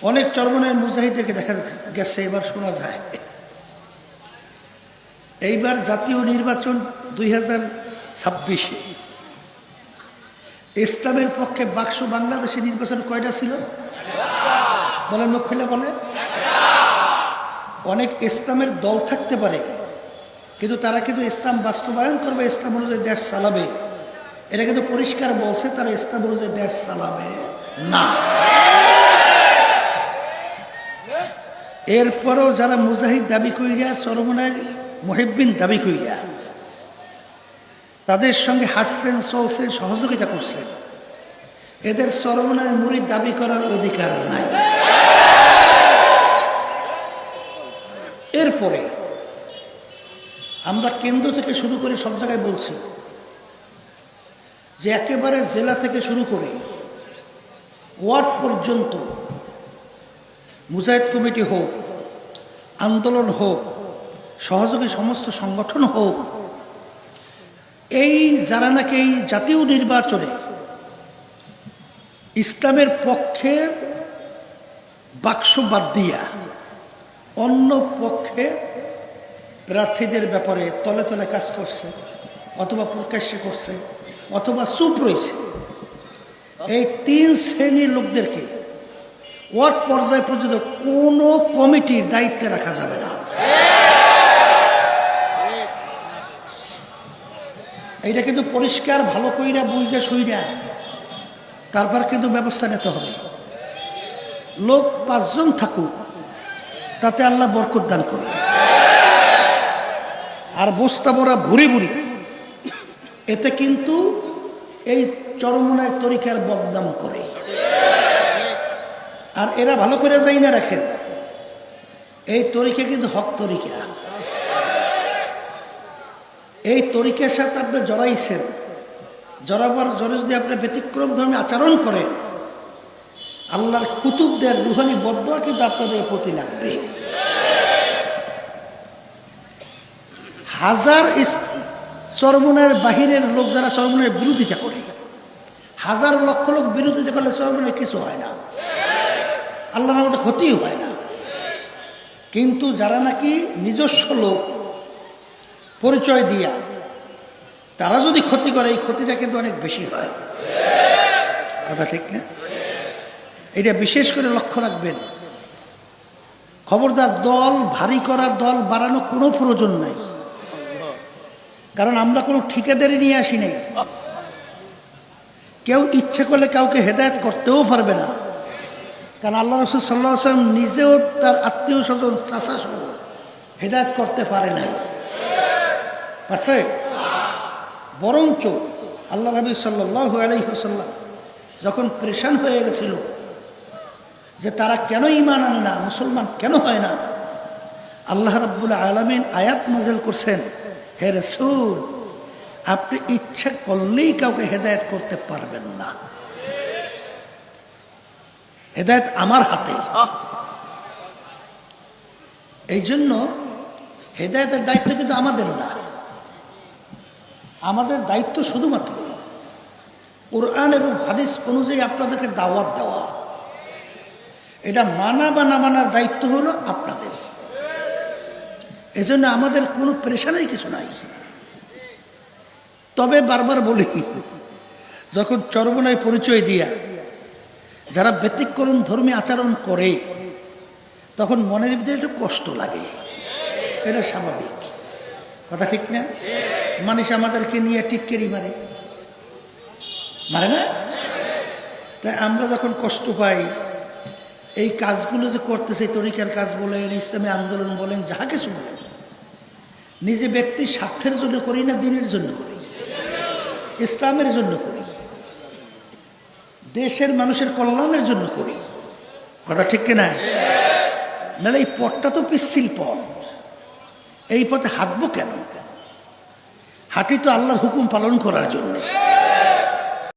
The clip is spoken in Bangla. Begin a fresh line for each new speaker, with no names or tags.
অনেক চরমনায়ের মুজাহিদদেরকে দেখা গেছে, এবার শোনা যায় এইবার জাতীয় নির্বাচন 2026-এ ইসলামের পক্ষে বাক্স বাংলাদেশে নির্বাচন কয়টা ছিল বলেন, মুখ খুলে বলে। অনেক ইসলামের দল থাকতে পারে, কিন্তু তারা কিন্তু ইসলাম বাস্তবায়ন করবে, ইসলাম অনুযায়ী দেশ চালাবে, এটা কিন্তু পরিষ্কার বলছে তারা ইসলাম অনুযায়ী দেশ চালাবে না। এরপরও যারা মুজাহিদ দাবি কইরা, চরমনায়ের মুহিব্বিন দাবি কইরা তাদের সঙ্গে হাঁটছেন, চলছেন, সহযোগিতা করছেন, এদের চরমনায়ের মুরিদ দাবি করার অধিকার নাই। এরপরে আমরা কেন্দ্র থেকে শুরু করে সব জায়গায় বলছি যে একেবারে জেলা থেকে শুরু করে ওয়ার্ড পর্যন্ত মুজাহিদ কমিটি হোক, আন্দোলন হোক, সহযোগী সমস্ত সংগঠন হোক, এই যারা নাকি এই জাতীয় নির্বাচনে ইসলামের পক্ষের বাক্স বাদ দিয়া অন্য পক্ষে প্রার্থীদের ব্যাপারে তলে তলে কাজ করছে, অথবা প্রকাশ্যে করছে, অথবা চুপ রয়েছে, এই তিন শ্রেণীর লোকদেরকে ওয়ার্ড পর্যায় পর্যন্ত কোনো কমিটির দায়িত্বে রাখা যাবে না। এইটা কিন্তু পরিষ্কার ভালো কইরা বুঝে শুইরা তারপর কিন্তু ব্যবস্থা নিতে হবে। লোক 5 জন থাকুক, তাতে আল্লাহ বরকত দান করে। আর বস্তা ভরা ভুরি ভুরি, এতে কিন্তু এই চরমনায়ের তরিকার বদনাম করে। আর এরা ভালো করে যাই না রাখেন, এই তরিকা কিন্তু হক তরিকা। এই তরিকার সাথে আপনি জড়াইছেন, জড়াবার জড়ে যদি আপনি ব্যতিক্রম ধর্মী আচরণ করেন, আল্লাহর কুতুবদের রুহানি বদদোয়া কিন্তু আপনাদের প্রতি লাগবে। হাজার চরমনায়ের বাহিরের লোক যারা চরমনায়ের বিরোধিতা করে, হাজার লক্ষ লোক বিরোধিতা করলে চরমনায় কিছু হয় না, আল্লাহর আমাদের ক্ষতি হয় না। কিন্তু যারা নাকি নিজস্ব লোক পরিচয় দিয়া তারা যদি ক্ষতি করে, এই ক্ষতিটা কিন্তু অনেক বেশি হয়। কথা ঠিক না? এটা বিশেষ করে লক্ষ্য রাখবেন। খবরদার, দল ভারী করা, দল বাড়ানো কোনো প্রয়োজন নাই। কারণ আমরা কোনো ঠিকাদারি নিয়ে আসি নাই। কেউ ইচ্ছে করলে কাউকে হেদায়েত করতেও পারবে না, কারণ আল্লাহ রাসূল সাল্লাল্লাহু আলাইহি ওয়াসাল্লাম নিজেও তার আত্মীয় স্বজন চাচা সহ হেদায়েত করতে পারে নাই, পারছে? বরঞ্চ আল্লাহ নবী সাল্লাল্লাহু আলাইহি ওয়াসাল্লাম যখন পরেশান হয়ে গেছিল যে তারা কেন ঈমান আনে না, মুসলমান কেন হয় না, আল্লাহ রাব্বুল আলামিন আয়াত নাযিল করছেন, হে রাসূল, আপনি ইচ্ছা করলেই কাউকে হেদায়েত করতে পারবেন না, হেদায়েত আমার হাতে। এই জন্য হেদায়েতের দায়িত্ব কিন্তু আমাদের না। আমাদের দায়িত্ব শুধুমাত্র কোরআন এবং হাদিস অনুযায়ী আপনাদেরকে দাওয়াত দেওয়া। এটা মানা বা না মানার দায়িত্ব হলো আপনাদের। এজন্য আমাদের কোনো প্রেশারের কিছু নাই। তবে বারবার বলি, যখন চরমনায় পরিচয় দিয়া যারা ব্যতিক্রম ধর্মী আচরণ করে, তখন মনের ভিতরে একটু কষ্ট লাগে, এটা স্বাভাবিক। কথা ঠিক না? মানুষ আমাদেরকে নিয়ে টিটকেরি মারে, মারে না? তাই আমরা যখন কষ্ট পাই, এই কাজগুলো যে করতেছে, তরিকার কাজ বলেন, ইসলামী আন্দোলন বলেন, যাহা কিছু বলেন, নিজে ব্যক্তির স্বার্থের জন্য করি না, দিনের জন্য করি, ইসলামের জন্য করি, দেশের মানুষের কল্যাণের জন্য করি। কথা ঠিক কিনা? নাহলে এই পথটা তো পিচ্ছিল পথ, এই পথে হাঁটবো কেন? হাঁটি তো আল্লাহর হুকুম পালন করার জন্য।